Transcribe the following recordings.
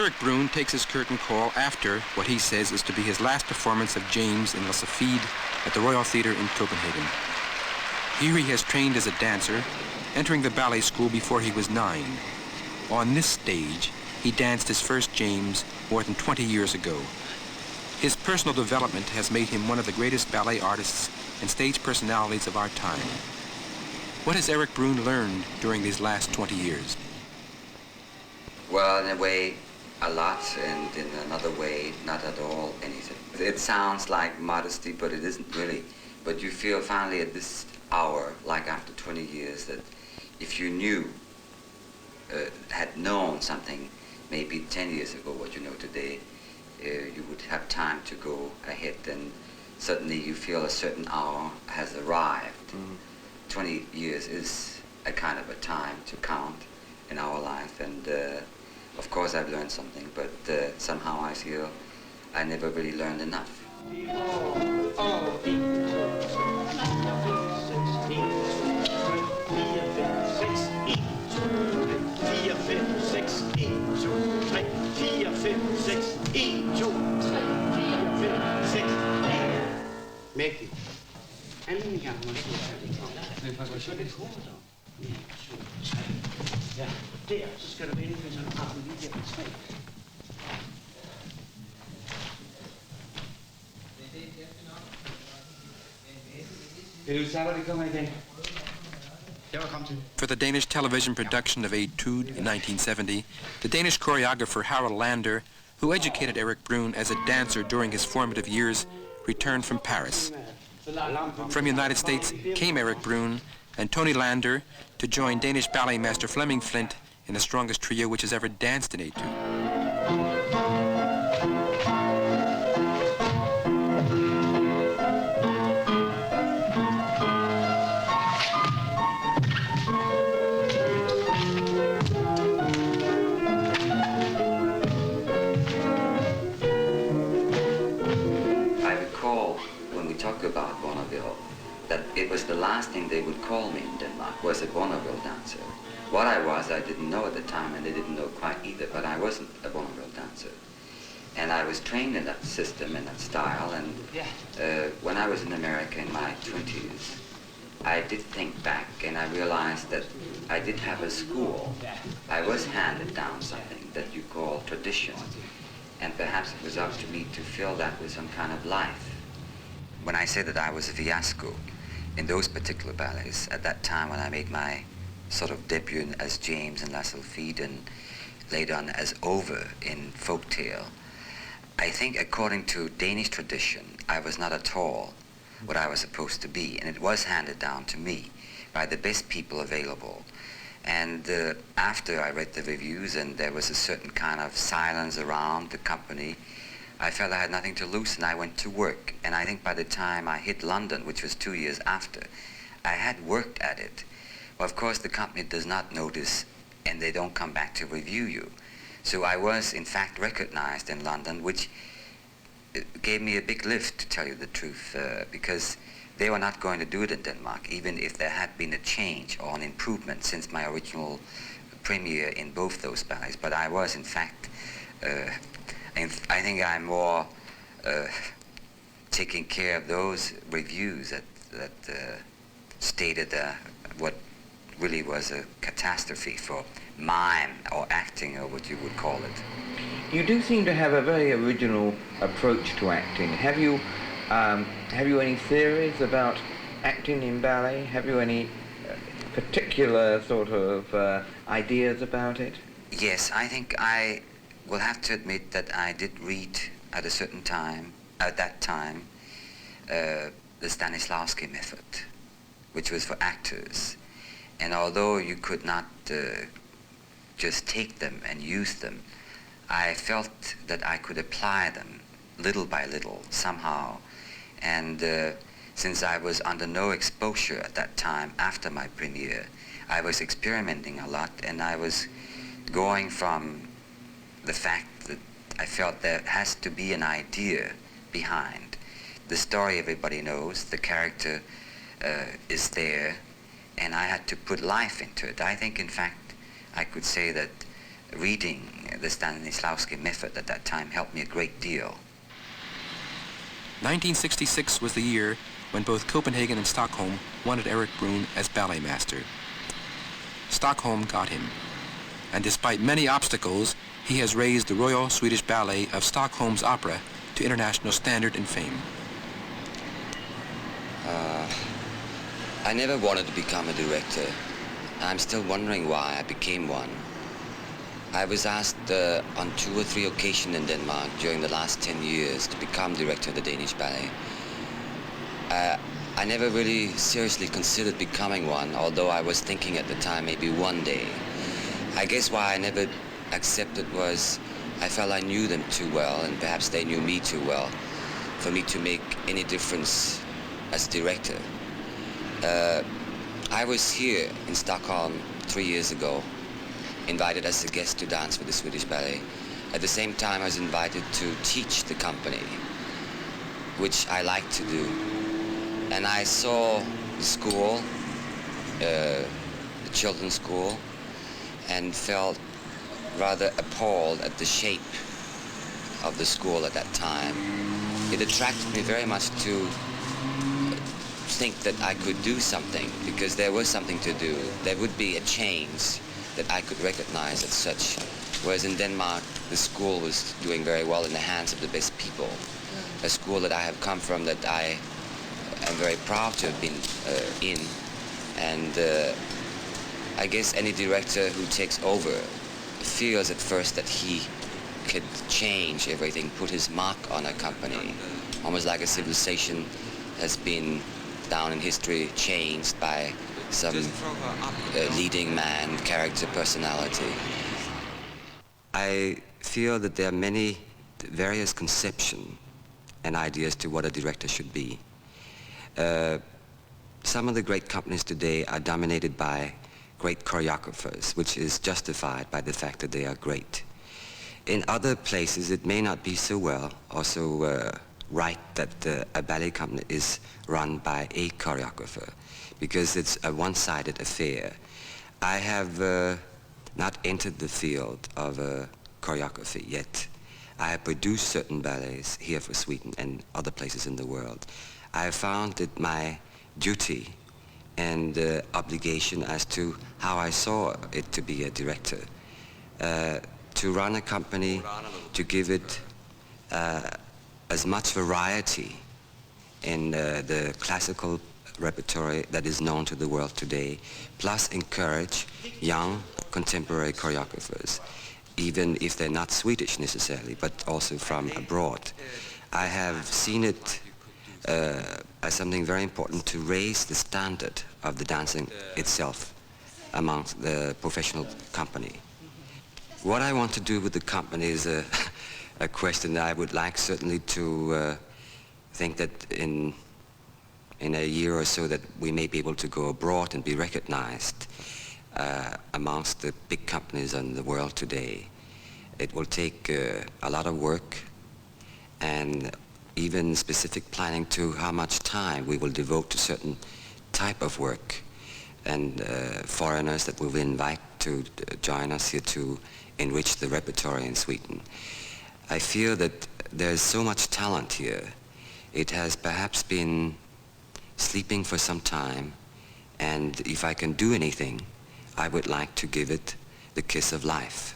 Erik Bruhn takes his curtain call after what he says is to be his last performance of James in La Sylphide at the Royal Theatre in Copenhagen. Here he has trained as a dancer, entering the ballet school before he was 9. On this stage, he danced his first James more than 20 years ago. His personal development has made him one of the greatest ballet artists and stage personalities of our time. What has Erik Bruhn learned during these last 20 years? Well, in a way, a lot, and in another way, not at all anything. It sounds like modesty, but it isn't really. But you feel finally at this hour, like after 20 years, that if you knew, had known something maybe 10 years ago, what you know today, you would have time to go ahead, and suddenly you feel a certain hour has arrived. 20 years is a kind of a time to count in our life, and of course I've learned something, but somehow I feel I never really learned enough. Mægtigt. Anden gang må det gå så lidt hurtigere. 1, 2, 3. Ja, der. Så skal du vende med sådan armen lige der på 3. Vil du sige, hvor det kommer igen? For the Danish television production of Etude in 1970, the Danish choreographer Harald Lander, who educated Erik Bruhn as a dancer during his formative years, returned from Paris. From the United States came Erik Bruhn and Tony Lander to join Danish ballet master Flemming Flint in the strongest trio which has ever danced in Etude. About vaudeville, that it was the last thing they would call me in Denmark, was a vaudeville dancer. What I was, I didn't know at the time, and they didn't know quite either, but I wasn't a vaudeville dancer. And I was trained in that system, in that style, and when I was in America in my 20s, I did think back, and I realized that I did have a school. I was handed down something that you call tradition, and perhaps it was up to me to fill that with some kind of life. When I say that I was a fiasco in those particular ballets, at that time when I made my sort of debut as James in La Sylphide and later on as Ove in Folktale, I think according to Danish tradition, I was not at all what I was supposed to be, and it was handed down to me by the best people available. And after I read the reviews and there was a certain kind of silence around the company, I felt I had nothing to lose, and I went to work. And I think by the time I hit London, which was 2 years after, I had worked at it. Well, of course, the company does not notice, and they don't come back to review you. So I was, in fact, recognized in London, which gave me a big lift, to tell you the truth, because they were not going to do it in Denmark, even if there had been a change or an improvement since my original premiere in both those ballets. But I was, in fact, I think I'm more taking care of those reviews that stated what really was a catastrophe for mime or acting, or what you would call it. You do seem to have a very original approach to acting. Have you any theories about acting in ballet? Have you any particular sort of ideas about it? Yes, I think I will have to admit that I did read at a certain time, at that time, the Stanislavski method, which was for actors. And although you could not just take them and use them, I felt that I could apply them little by little, somehow. And since I was under no exposure at that time after my premiere, I was experimenting a lot, and I was going from the fact that I felt there has to be an idea behind. The story everybody knows, the character is there, and I had to put life into it. I think, in fact, I could say that reading the Stanislavski method at that time helped me a great deal. 1966 was the year when both Copenhagen and Stockholm wanted Erik Bruhn as ballet master. Stockholm got him, and despite many obstacles, he has raised the Royal Swedish Ballet of Stockholm's opera to international standard and fame. I never wanted to become a director. I'm still wondering why I became one. I was asked on 2 or 3 occasions in Denmark during the last 10 years to become director of the Danish Ballet. I never really seriously considered becoming one, although I was thinking at the time maybe one day. I guess why I never accepted was I felt I knew them too well, and perhaps they knew me too well for me to make any difference as director. I was here in Stockholm 3 years ago, invited as a guest to dance with the Swedish Ballet. At the same time, I was invited to teach the company, which I like to do. And I saw the school, the children's school, and felt rather appalled at the shape of the school at that time. It attracted me very much to think that I could do something, because there was something to do. There would be a change that I could recognize as such. Whereas in Denmark, the school was doing very well in the hands of the best people. A school that I have come from, that I am very proud to have been in. And I guess any director who takes over feels at first that he could change everything, put his mark on a company, almost like a civilization has been down in history changed by some leading man, character, personality. I feel that there are many various conceptions and ideas to what a director should be. Some of the great companies today are dominated by great choreographers, which is justified by the fact that they are great. In other places, it may not be so well, or so right that a ballet company is run by a choreographer, because it's a one-sided affair. I have not entered the field of choreography yet. I have produced certain ballets here for Sweden and other places in the world. I have found it my duty and obligation as to how I saw it to be a director, to run a company, to give it as much variety in the classical repertory that is known to the world today, plus encourage young contemporary choreographers, even if they're not Swedish necessarily, but also from abroad. I have seen it as something very important to raise the standard of the dancing itself amongst the professional company. What I want to do with the company is a question that I would like certainly to think that in a year or so that we may be able to go abroad and be recognized amongst the big companies in the world today. It will take a lot of work and even specific planning to how much time we will devote to certain type of work, and foreigners that we will invite to join us here to enrich the repertoire in Sweden. I feel that there's so much talent here. It has perhaps been sleeping for some time, and if I can do anything, I would like to give it the kiss of life.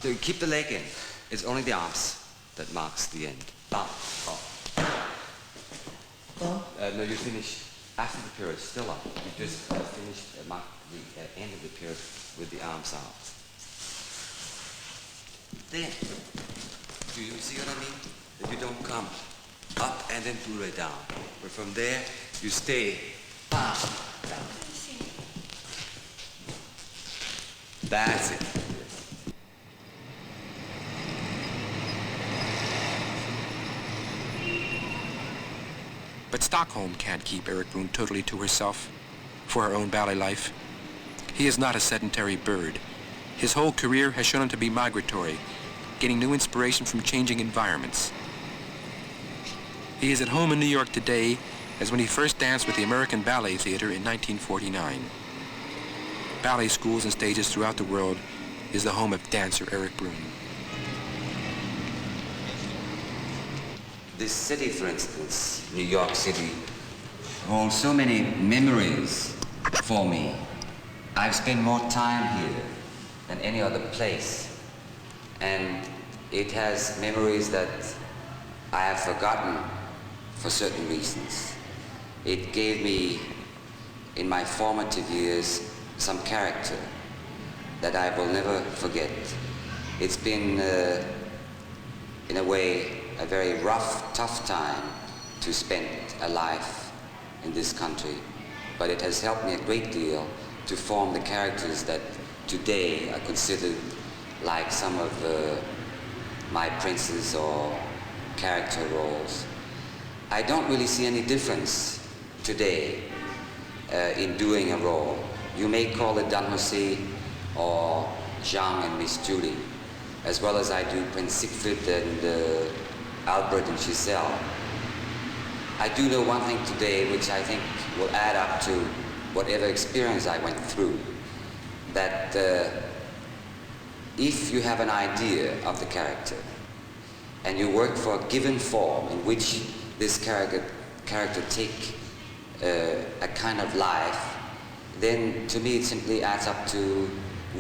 So keep the leg in. It's only the arms that marks the end. Up. No, you finish after the period, still up. You just finish, mark the end of the period with the arms out. Then, do you see what I mean? That you don't come up and then pull it down. But from there, you stay, down. That's it. Stockholm can't keep Erik Bruhn totally to herself for her own ballet life. He is not a sedentary bird. His whole career has shown him to be migratory, getting new inspiration from changing environments. He is at home in New York today as when he first danced with the American Ballet Theater in 1949. Ballet schools and stages throughout the world is the home of dancer Erik Bruhn. This city, for instance, New York City, holds so many memories for me. I've spent more time here than any other place. And it has memories that I have forgotten for certain reasons. It gave me, in my formative years, some character that I will never forget. It's been, in a way, a very rough, tough time to spend a life in this country, but it has helped me a great deal to form the characters that today are considered like some of my princes or character roles. I don't really see any difference today in doing a role. You may call it Don Jose or Jean and Miss Julie, as well as I do Prince Siegfried and Albert and Giselle. I do know one thing today which I think will add up to whatever experience I went through, that if you have an idea of the character and you work for a given form in which this character take a kind of life, then to me it simply adds up to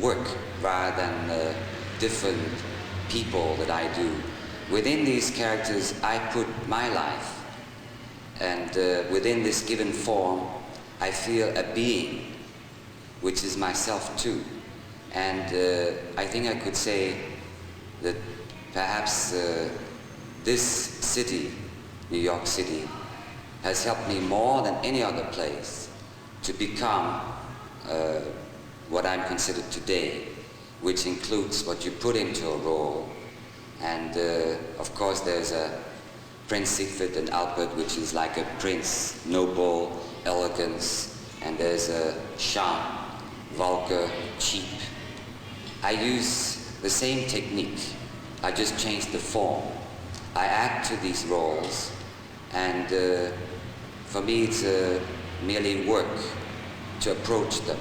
work rather than different people that I do. Within these characters I put my life, and within this given form I feel a being which is myself too. And I think I could say that perhaps this city, New York City, has helped me more than any other place to become what I'm considered today, which includes what you put into a role. And of course there's a Prince Siegfried and Albert, which is like a prince, noble, elegance, and there's a Jean, vulgar, cheap. I use the same technique, I just changed the form. I act to these roles, and for me it's merely work to approach them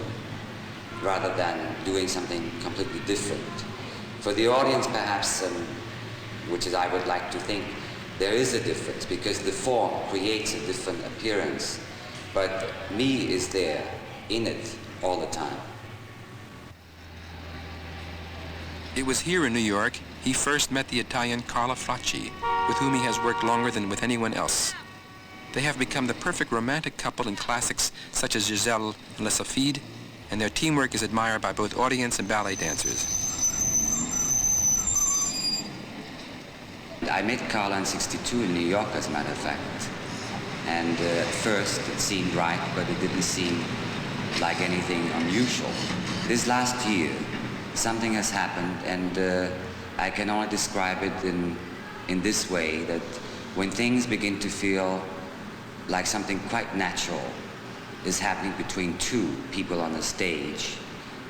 rather than doing something completely different. For the audience perhaps, which is I would like to think, there is a difference because the form creates a different appearance, but me is there in it all the time. It was here in New York he first met the Italian Carla Fracci, with whom he has worked longer than with anyone else. They have become the perfect romantic couple in classics such as Giselle and La Safide, and their teamwork is admired by both audience and ballet dancers. I met Carla in '62 in New York, as a matter of fact. And at first it seemed right, but it didn't seem like anything unusual. This last year, something has happened, and I can only describe it in this way, that when things begin to feel like something quite natural is happening between two people on the stage,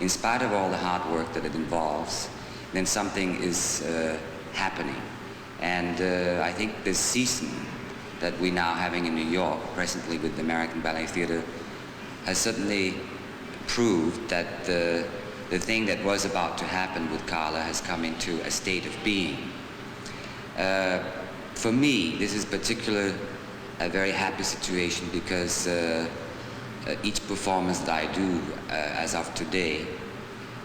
in spite of all the hard work that it involves, then something is happening. And I think this season that we're now having in New York, presently with the American Ballet Theater, has certainly proved that the thing that was about to happen with Carla has come into a state of being. For me, this is particularly a very happy situation because each performance that I do as of today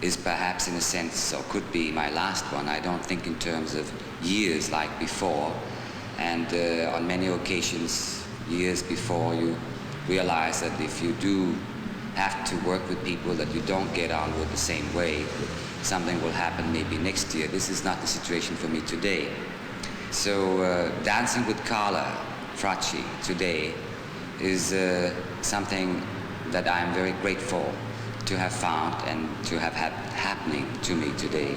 is perhaps in a sense, or could be my last one. I don't think in terms of years like before. And on many occasions, years before, you realize that if you do have to work with people that you don't get on with the same way, something will happen maybe next year. This is not the situation for me today. So dancing with Carla Fracci today is something that I'm very grateful to have found and to have had happening to me today.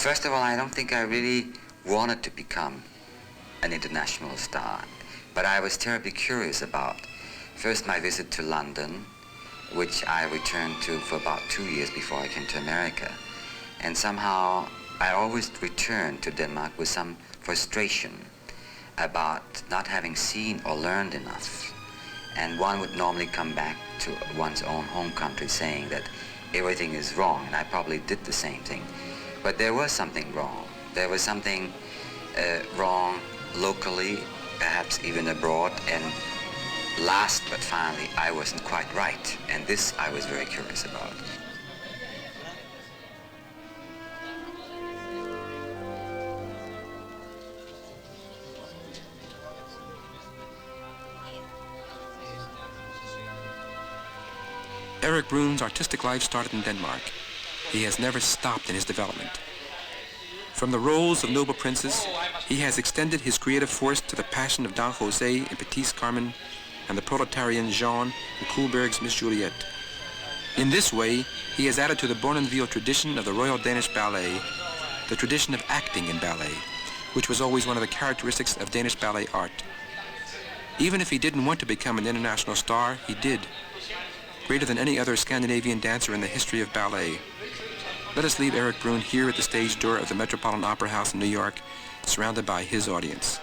First of all, I don't think I really wanted to become an international star, but I was terribly curious about, first, my visit to London, which I returned to for about 2 years before I came to America. And somehow I always returned to Denmark with some frustration about not having seen or learned enough. And one would normally come back to one's own home country saying that everything is wrong, and I probably did the same thing. But there was something wrong. There was something wrong locally, perhaps even abroad, and last but finally, I wasn't quite right, and this I was very curious about. Erik Bruhn's artistic life started in Denmark. He has never stopped in his development. From the roles of noble princes, he has extended his creative force to the passion of Don José in Petit's Carmen and the proletarian Jean in Kullberg's Miss Juliet. In this way, he has added to the Bournonville tradition of the Royal Danish Ballet, the tradition of acting in ballet, which was always one of the characteristics of Danish ballet art. Even if he didn't want to become an international star, he did, greater than any other Scandinavian dancer in the history of ballet. Let us leave Erik Bruhn here at the stage door of the Metropolitan Opera House in New York, surrounded by his audience.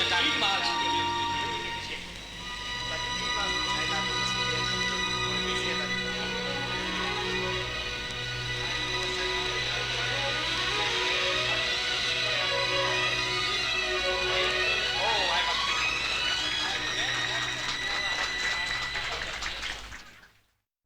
Danke.